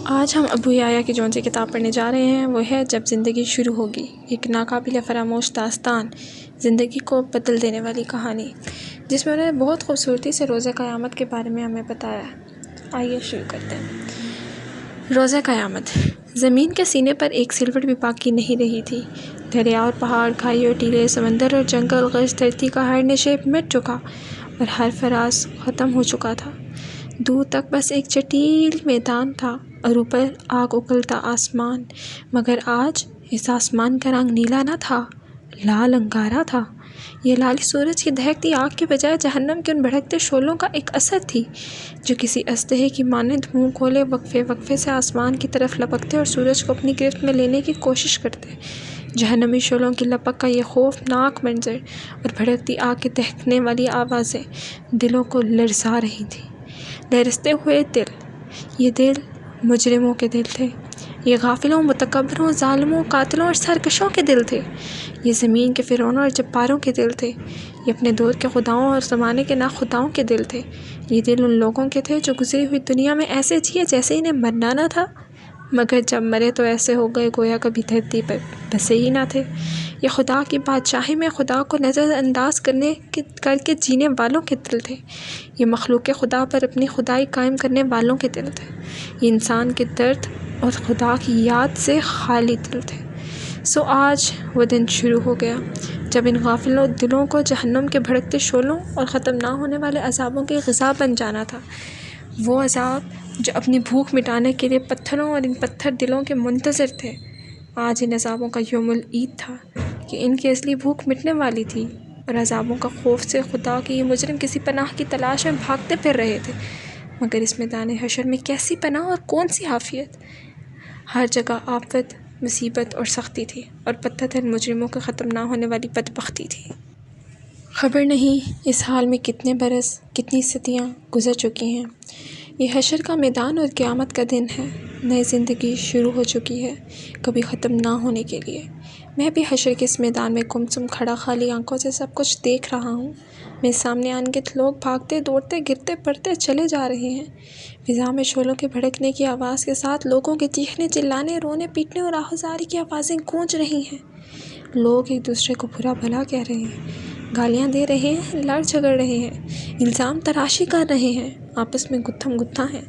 آج ہم ابو یحییٰ کی جون سی کتاب پڑھنے جا رہے ہیں، وہ ہے جب زندگی شروع ہوگی، ایک ناقابل فراموش داستان، زندگی کو بدل دینے والی کہانی، جس میں انہوں نے بہت خوبصورتی سے روزہ قیامت کے بارے میں ہمیں بتایا ہے۔ آئیے شروع کرتے ہیں۔ روزہ قیامت۔ زمین کے سینے پر ایک سلوٹ بھی باقی نہیں رہی تھی۔ دریا اور پہاڑ، کھائی اور ٹیلے، سمندر اور جنگل، غش دھرتی کا ہر نشیب مٹ چکا اور ہر فراز ختم ہو چکا تھا۔ دور تک بس ایک جٹیل میدان تھا اور اوپر آگ اگلتا آسمان، مگر آج اس آسمان کا رنگ نیلا نہ تھا، لال انگارا تھا۔ یہ لالی سورج کی دہکتی آگ کے بجائے جہنم کے ان بھڑکتے شعلوں کا ایک اثر تھی، جو کسی اژدہے کی مانند منہ کھولے وقفے وقفے سے آسمان کی طرف لپکتے اور سورج کو اپنی گرفت میں لینے کی کوشش کرتے۔ جہنمی شعلوں کی لپک کا یہ خوفناک منظر اور بھڑکتی آگ کی دہکنے والی آوازیں دلوں کو لرزا رہی تھیں۔ لرزتے ہوئے دل، یہ دل مجرموں کے دل تھے، یہ غافلوں، متکبروں، ظالموں، قاتلوں اور سرکشوں کے دل تھے۔ یہ زمین کے فرعونوں اور جباروں کے دل تھے، یہ اپنے دور کے خداؤں اور زمانے کے ناخداؤں کے دل تھے۔ یہ دل ان لوگوں کے تھے جو گزری ہوئی دنیا میں ایسے جیے جیسے انہیں مرنا نہ تھا، مگر جب مرے تو ایسے ہو گئے گویا کبھی دھرتی پر بسے ہی نہ تھے۔ یہ خدا کی بادشاہی میں خدا کو نظر انداز کر کے جینے والوں کے دل تھے، یہ مخلوق خدا پر اپنی خدائی قائم کرنے والوں کے دل تھے، یہ انسان کے درد اور خدا کی یاد سے خالی دل تھے۔ سو آج وہ دن شروع ہو گیا جب ان غافل دلوں کو جہنم کے بھڑکتے شعلوں اور ختم نہ ہونے والے عذابوں کی غذا بن جانا تھا۔ وہ عذاب جو اپنی بھوک مٹانے کے لیے پتھروں اور ان پتھر دلوں کے منتظر تھے۔ آج ان عذابوں کا یوم العید تھا کہ ان کی اصلی بھوک مٹنے والی تھی، اور عذابوں کا خوف سے خدا کے یہ مجرم کسی پناہ کی تلاش میں بھاگتے پھر رہے تھے، مگر اس میدان حشر میں کیسی پناہ اور کون سی عافیت؟ ہر جگہ آفت، مصیبت اور سختی تھی، اور پتھر دل مجرموں کے ختم نہ ہونے والی بدبختی تھی۔ خبر نہیں اس حال میں کتنے برس، کتنی صدیاں گزر چکی ہیں۔ یہ حشر کا میدان اور قیامت کا دن ہے۔ نئی زندگی شروع ہو چکی ہے، کبھی ختم نہ ہونے کے لیے۔ میں بھی حشر کے اس میدان میں گمسم کھڑا خالی آنکھوں سے سب کچھ دیکھ رہا ہوں۔ میرے سامنے انگنت لوگ بھاگتے، دوڑتے، گرتے پڑتے چلے جا رہے ہیں۔ فضا میں شعلوں کے بھڑکنے کی آواز کے ساتھ لوگوں کے چیخنے، چلانے، رونے پیٹنے اور آہوازاری کی آوازیں گونج رہی ہیں۔ لوگ ایک دوسرے کو برا بھلا کہہ رہے ہیں، گالیاں دے رہے ہیں، لڑ جھگڑ رہے ہیں، الزام تراشی کر رہے ہیں، آپس میں گتھم گتھا ہیں۔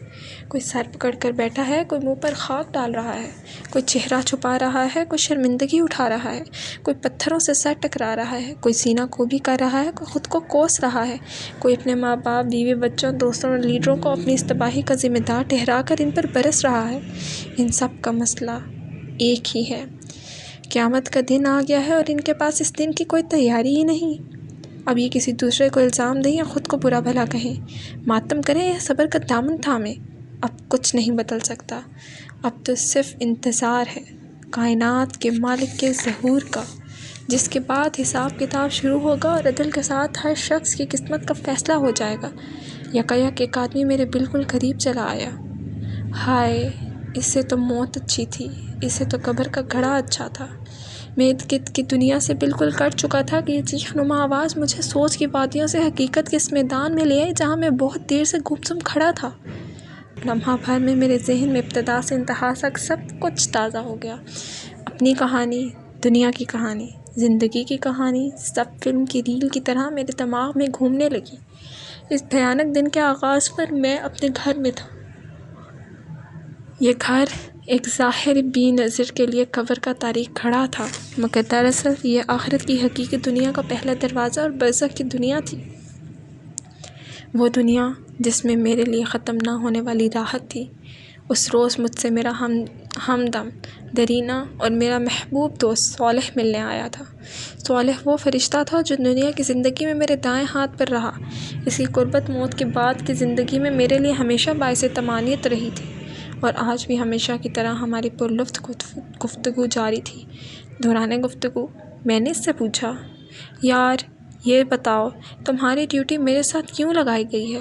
کوئی سر پکڑ کر بیٹھا ہے، کوئی منہ پر خاک ڈال رہا ہے، کوئی چہرہ چھپا رہا ہے، کوئی شرمندگی اٹھا رہا ہے، کوئی پتھروں سے سر ٹکرا رہا ہے، کوئی سینہ کوبی کر رہا ہے، کوئی خود کو کوس رہا ہے، کوئی اپنے ماں باپ، بیوی بچوں، دوستوں اور لیڈروں کو اپنی اس تباہی کا ذمہ دار ٹھہرا کر ان پر برس رہا ہے۔ ان سب کا مسئلہ ایک ہی ہے، قیامت کا دن آ گیا ہے اور ان کے پاس اس دن کی کوئی تیاری ہی نہیں۔ اب یہ کسی دوسرے کو الزام دیں یا خود کو برا بھلا کہیں، ماتم کریں یا صبر کا دامن تھامیں، اب کچھ نہیں بدل سکتا۔ اب تو صرف انتظار ہے کائنات کے مالک کے ظہور کا، جس کے بعد حساب کتاب شروع ہوگا اور عدل کے ساتھ ہر شخص کی قسمت کا فیصلہ ہو جائے گا۔ یکایک ایک آدمی میرے بالکل قریب چلا آیا۔ ہائے، اس سے تو موت اچھی تھی، اس سے تو قبر کا گھڑا اچھا تھا۔ میں ارد گرد کی دنیا سے بالکل کٹ چکا تھا کہ یہ چیخ نما آواز مجھے سوچ کی وادیوں سے حقیقت کے اس میدان میں لے آئی جہاں میں بہت دیر سے گمسم کھڑا تھا۔ لمحہ بھر میں میرے ذہن میں ابتدا سے انتہا تک سب کچھ تازہ ہو گیا۔ اپنی کہانی، دنیا کی کہانی، زندگی کی کہانی، سب فلم کی ریل کی طرح میرے دماغ میں گھومنے لگی۔ اس بھیانک دن کے آغاز پر میں اپنے گھر میں تھا۔ یہ گھر ایک ظاہر بی نظر کے لیے قبر کا تاریخ گھڑا تھا، مگر دراصل یہ آخرت کی حقیقی دنیا کا پہلا دروازہ اور برزخ کی دنیا تھی۔ وہ دنیا جس میں میرے لیے ختم نہ ہونے والی راحت تھی۔ اس روز مجھ سے میرا ہمدم درینہ اور میرا محبوب دوست صالح ملنے آیا تھا۔ صالح وہ فرشتہ تھا جو دنیا کی زندگی میں میرے دائیں ہاتھ پر رہا، اس کی قربت موت کے بعد کی زندگی میں میرے لیے ہمیشہ باعث طمانینت رہی تھی، اور آج بھی ہمیشہ کی طرح ہماری پرلطف گفتگو جاری تھی۔ دوران گفتگو میں نے اس سے پوچھا، یار یہ بتاؤ تمہاری ڈیوٹی میرے ساتھ کیوں لگائی گئی ہے؟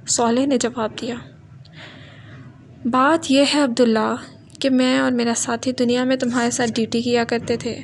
صالح نے جواب دیا، بات یہ ہے عبداللہ کہ میں اور میرا ساتھی دنیا میں تمہارے ساتھ ڈیوٹی کیا کرتے تھے۔